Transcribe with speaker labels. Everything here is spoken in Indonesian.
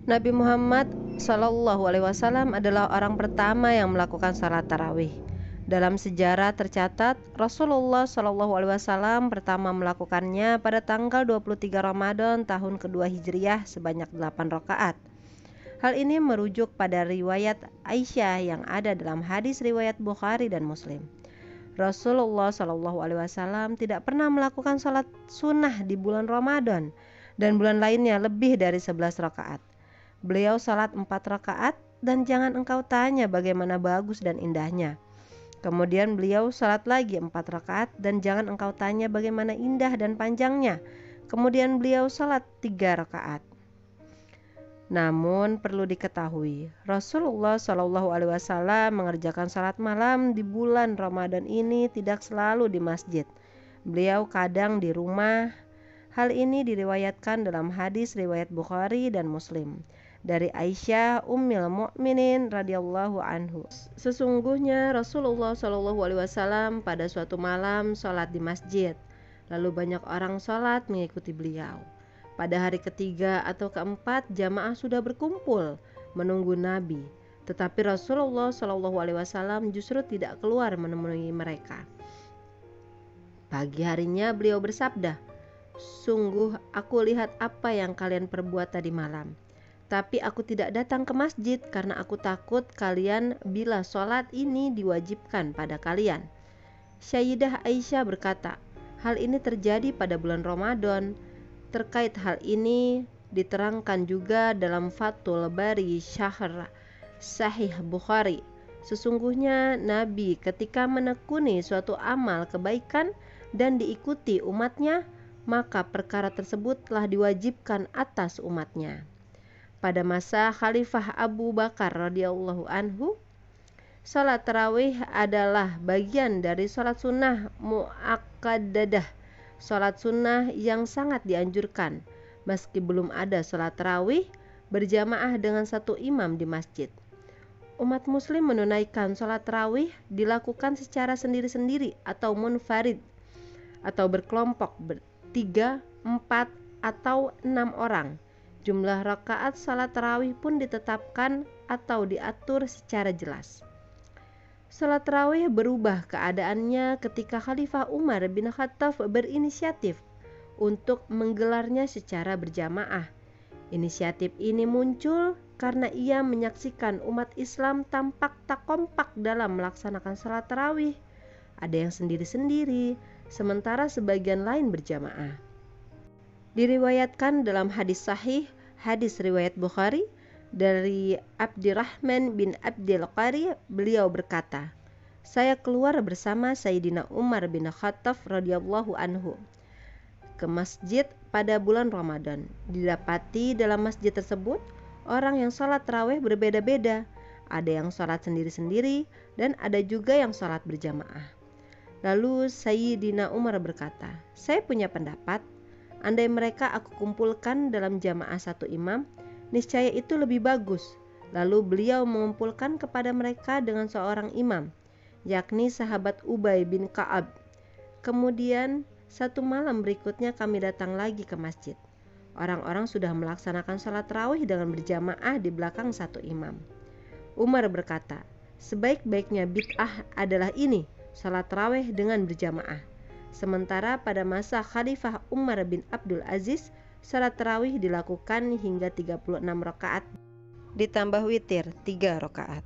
Speaker 1: Nabi Muhammad SAW adalah orang pertama yang melakukan salat tarawih. Dalam sejarah tercatat, Rasulullah SAW pertama melakukannya pada tanggal 23 Ramadan tahun kedua Hijriah sebanyak 8 rakaat. Hal ini merujuk pada riwayat Aisyah yang ada dalam hadis riwayat Bukhari dan Muslim. Rasulullah SAW tidak pernah melakukan salat sunnah di bulan Ramadan dan bulan lainnya lebih dari 11 rakaat. Beliau salat 4 rakaat dan jangan engkau tanya bagaimana bagus dan indahnya. Kemudian beliau salat lagi 4 rakaat dan jangan engkau tanya bagaimana indah dan panjangnya. Kemudian beliau salat 3 rakaat. Namun perlu diketahui, Rasulullah SAW mengerjakan salat malam di bulan Ramadan ini tidak selalu di masjid. Beliau kadang di rumah. Hal ini diriwayatkan dalam hadis riwayat Bukhari dan Muslim dari Aisyah Ummul Mukminin radhiyallahu anhu. Sesungguhnya Rasulullah SAW pada suatu malam sholat di masjid. Lalu banyak orang sholat mengikuti beliau. Pada hari ketiga atau keempat jamaah sudah berkumpul menunggu Nabi. Tetapi Rasulullah SAW justru tidak keluar menemui mereka. Pagi harinya beliau bersabda, "Sungguh aku lihat apa yang kalian perbuat tadi malam. Tapi aku tidak datang ke masjid karena aku takut kalian bila sholat ini diwajibkan pada kalian." Sayyidah Aisyah berkata, hal ini terjadi pada bulan Ramadan. Terkait hal ini diterangkan juga dalam Fathul Bari Syahr Sahih Bukhari. Sesungguhnya Nabi ketika menekuni suatu amal kebaikan dan diikuti umatnya, maka perkara tersebut telah diwajibkan atas umatnya. Pada masa Khalifah Abu Bakar radhiyallahu anhu, salat tarawih adalah bagian dari salat sunnah muakkadah, salat sunnah yang sangat dianjurkan. Meski belum ada salat tarawih berjamaah dengan satu imam di masjid, umat muslim menunaikan salat tarawih dilakukan secara sendiri-sendiri atau munfarid atau berkelompok 3, 4, atau 6 orang. Jumlah rakaat salat tarawih pun ditetapkan atau diatur secara jelas. Salat tarawih berubah keadaannya ketika Khalifah Umar bin Khattab berinisiatif untuk menggelarnya secara berjamaah. Inisiatif ini muncul karena ia menyaksikan umat Islam tampak tak kompak dalam melaksanakan salat tarawih. Ada yang sendiri-sendiri, sementara sebagian lain berjamaah. Diriwayatkan dalam hadis sahih, hadis riwayat Bukhari, dari Abdurrahman bin Abdul Qari, beliau berkata, saya keluar bersama Sayyidina Umar bin Khattab radhiyallahu anhu ke masjid pada bulan Ramadan. Didapati dalam masjid tersebut orang yang salat tarawih berbeda-beda. Ada yang salat sendiri-sendiri dan ada juga yang salat berjamaah. Lalu Sayyidina Umar berkata, saya punya pendapat, andai mereka aku kumpulkan dalam jamaah satu imam, niscaya itu lebih bagus. Lalu beliau mengumpulkan kepada mereka dengan seorang imam, yakni sahabat Ubay bin Ka'ab. Kemudian satu malam berikutnya kami datang lagi ke masjid. Orang-orang sudah melaksanakan salat tarawih dengan berjamaah di belakang satu imam. Umar berkata, sebaik-baiknya bid'ah adalah ini, salat tarawih dengan berjamaah. Sementara pada masa Khalifah Umar bin Abdul Aziz, salat tarawih dilakukan hingga 36 rakaat ditambah witir 3 rakaat.